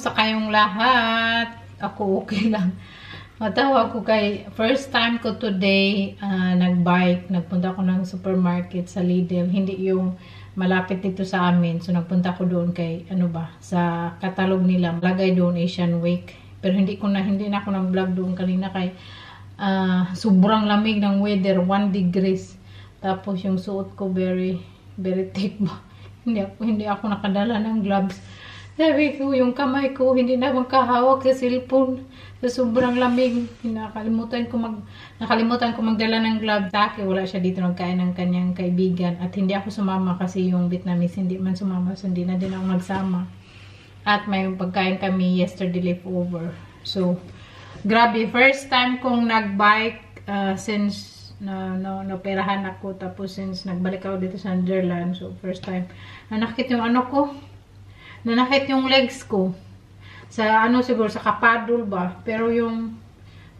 Kamusta kayong lahat? Ako okay lang. Matawa ko kay first time ko today nagbike. Nagpunta ako ng supermarket sa Lidl. Hindi yung malapit dito sa amin. So nagpunta ko doon kay sa katalog nila. Lagay doon Asian Week. Pero hindi na ako nag-vlog doon kanina kay sobrang lamig ng weather, 1 degrees. Tapos yung suot ko very thick ba. Hindi ako nakadala ng gloves. Sabi ko, yung kamay ko, hindi na makahawak sa cellphone. Sa sobrang lamig, nakalimutan ko magdala ng glove. Taki, wala siya dito nagkain ng kanyang kaibigan. At hindi ako sumama kasi yung Vietnamese hindi man sumama. So, hindi na din ako nagsama. At may pagkain kami yesterday leftover. So, grabe. First time kong nagbike since naperahan ako. Tapos since nagbalik ako dito sa Netherlands. So, first time. Nanakit yung nanakit yung legs ko. Sa siguro sa kapadol ba. Pero yung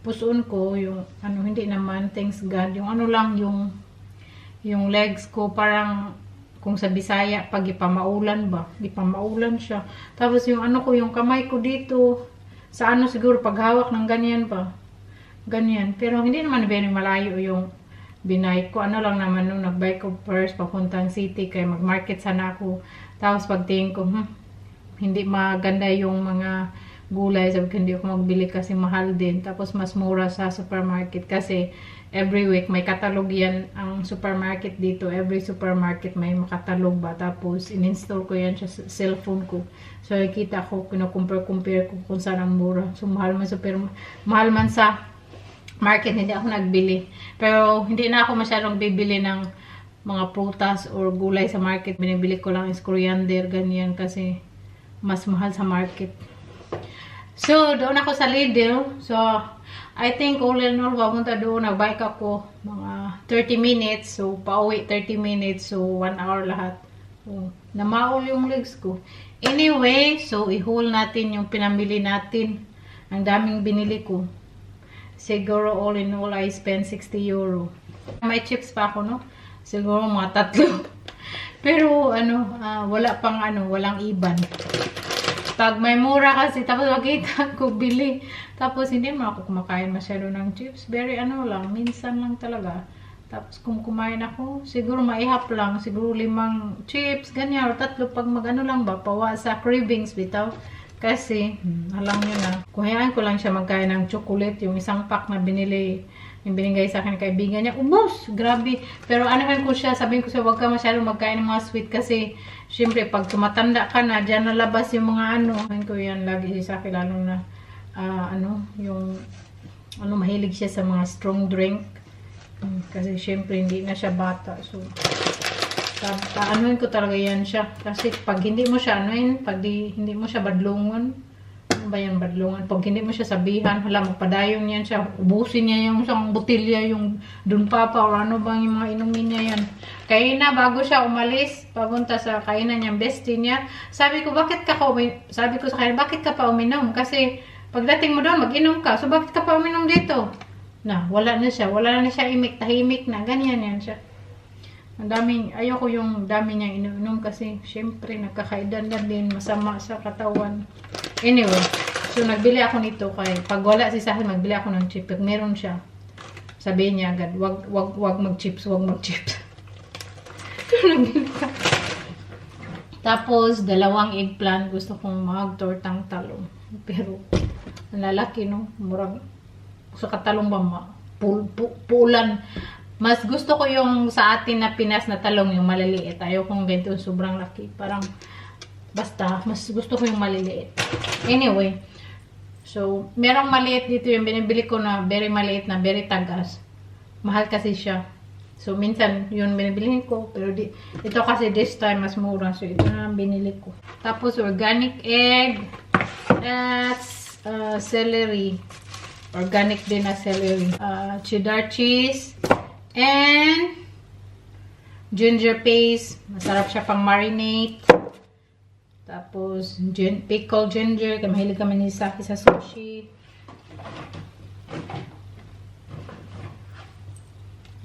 puson ko, yung hindi naman, thanks God. Yung lang yung legs ko parang kung sa Bisaya pag ipamaulan ba. Ipamaulan siya. Tapos yung yung kamay ko dito sa siguro paghawak ng ganyan ba. Ganyan. Pero hindi naman very malayo yung binay ko. Lang naman nung nagbike ko first papuntang city kay magmarket sana ako. Tapos pagtingin ko, hindi maganda yung mga gulay. Sabi ko, hindi ako magbili kasi mahal din. Tapos mas mura sa supermarket kasi every week may katalog yan ang supermarket dito. Every supermarket may makatalog ba. Tapos in-install ko yan sa cellphone ko. So nakita ko, compare ko kung saan ang mura. So mahal man sa market, hindi ako nagbili. Pero hindi na ako masyadong bibili ng mga prutas or gulay sa market. Binibili ko lang is coriander, ganyan kasi mas mahal sa market. So, doon ako sa Lidl. So, I think all in all, papunta doon, nagbike ako mga 30 minutes. So, pauwi 30 minutes. So, 1 hour lahat. So, namaol yung legs ko. Anyway, so, i-haul natin yung pinamili natin. Ang daming binili ko. Siguro all in all, I spent 60 euro. May chips pa ako, no? Siguro mga 3. Pero, walang iban. Pag may mura kasi, tapos makita ko bili. Tapos, hindi mo ako kumakain masyado ng chips. Very lang, minsan lang talaga. Tapos, kung kumain ako, siguro maihap lang. Siguro 5 chips, ganyan. O 3 pag lang ba, pawa sa cravings bitaw. Kasi, alam nyo na, kuhayaan ko lang siya magkain ng chocolate. Yung isang pack na yung binigay sa akin ng kaibigan niya, ubos! Grabe! Pero ko siya, sabihin ko siya, huwag ka masyadong magkain ng mga sweet kasi, syempre, pag tumatanda ka na, dyan nalabas yung mga ko yan, lagi siya sa akin, lalo na, mahilig siya sa mga strong drink. Kasi, syempre, hindi na siya bata. So, ko talaga yan siya. Kasi, pag hindi mo siya, hindi mo siya badlungon, ba yan badlungan? Pag hindi mo siya sabihan, magpadayon yan siya, ubusin niya yung isang botilya, yung dun papa, o bang yung mga inumin niya yan. Kaya na, bago siya umalis, papunta sa kainan niya, bestie niya, sabi ko sa kanya, bakit ka pa uminom? Kasi, pagdating mo doon, mag-inom ka, so bakit ka pa uminom dito? Wala na siya imik, tahimik na, ganyan yan siya. Ayoko yung dami niyang ininom kasi syempre nagkakaedan na din, masama sa katawan. Anyway, so nagbili ako nito kay pag wala si Sahi, magbili ako ng chips. Pag meron siya, sabihin niya agad, wag mag-chips. Tapos 2 eggplant, gusto kong mag-tortang talong. Pero ang lalaki murag sa katalong ba pulan. Mas gusto ko yung sa atin na Pinas na talong, yung maliliit. Ayaw kong ganito, sobrang laki. Parang, basta, mas gusto ko yung maliliit. Anyway, so, merong maliit dito yung binibili ko na very maliit na, very tagas. Mahal kasi siya. So, minsan, yun binibilihin ko. Pero ito kasi this time, mas mura. So, ito na lang binili ko. Tapos, organic egg. That's celery. Organic din na celery. Cheddar cheese. And ginger paste. Masarap siya pang marinate. Tapos pickled ginger. Mahilig kami ni Saki sa sushi.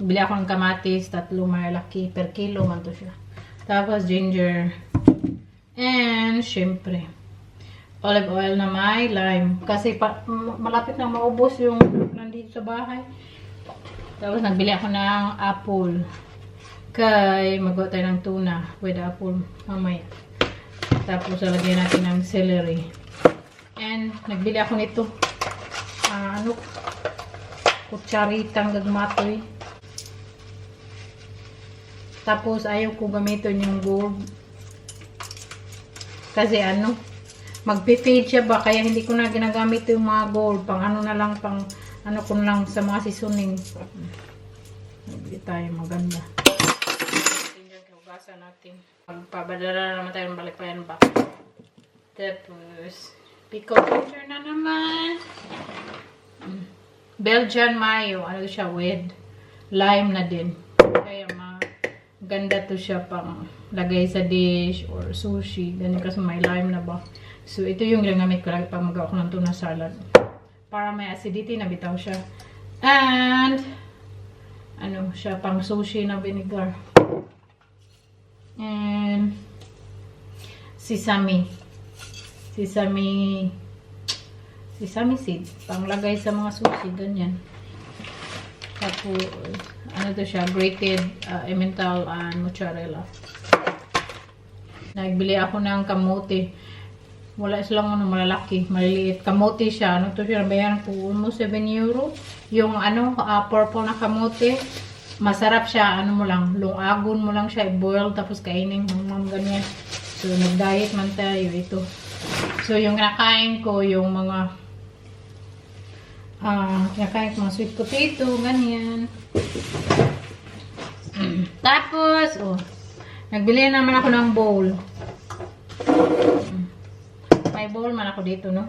Bili ako ng kamatis. 3 malaki per kilo man to siya. Tapos ginger. And syempre olive oil na may lime. Kasi malapit na maubos yung nandito sa bahay. Tapos nagbili ako ng apple. Kay magawa tayo ng tuna with apple mamaya. Tapos lalagyan natin ng celery. And nagbili ako nito. Kutsaritang gagmatoy. Tapos ayaw ko gamitin yung gold. Kasi magpi-fade siya ba? Kaya hindi ko na ginagamit yung mga gold. Pang ano na lang, pang ano ko na lang sa mga seasoning. Hindi tayo maganda. Hugasan natin. Magpabadala naman tayo ng balikbayan ba. Tapos, pickle ginger na naman. Belgian mayo. Ano siya? With lime na din. Kaya maganda to siya pang lagay sa dish or sushi. Ganyan kasi may lime na ba. So, ito yung ginamit ko lagi pag magawa ko ng tuna salad. Para may acidity na bitaw siya. And, siya pang sushi na vinegar. And, sesame seed. Panglagay sa mga sushi, ganyan. Tapos, to siya, grated emmental and mozzarella. Nagbili ako ng kamote. Wala silang malalaki, maliliit. Kamote siya. To siya, nabayaran ko almost 7 euro. Yung purple na kamote, masarap siya. Lungagon mo lang siya, i-boil, tapos kainin mo, ganyan. So, nag-diet man tayo, ito. So, yung kinakain ko, yung mga kinakain ko mga sweet potato, ganyan. Tapos, nagbili naman ako ng bowl. May bowl man ako dito, no?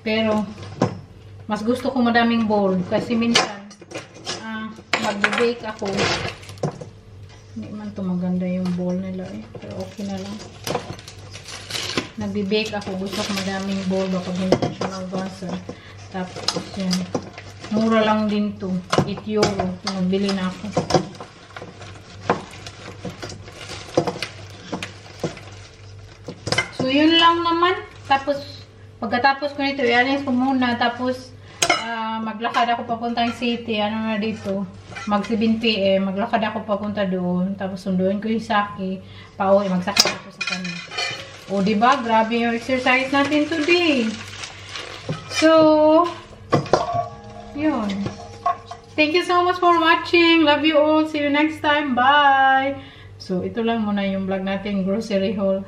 Pero, mas gusto ko madaming bowl. Kasi minsan, mag-bake ako. Hindi man to maganda yung bowl nila eh. Pero okay na lang. Nag-bake ako. Gusto ko madaming bowl. Baka minsan siya magbasa. Tapos, yan. Mura lang din to. 8 euro. Nagbili na ako. So, yun lang naman. Tapos, pagkatapos ko nito, i-alis ko muna. Tapos, maglakad ako papuntang city. Na dito? Mag 7 PM. Maglakad ako papunta doon. Tapos, sunduin ko yung saki. Pauwi, magsakay ako sa kanya. O, diba? Grabe yung exercise natin today. So, yun. Thank you so much for watching. Love you all. See you next time. Bye! So, ito lang muna yung vlog natin. Grocery haul.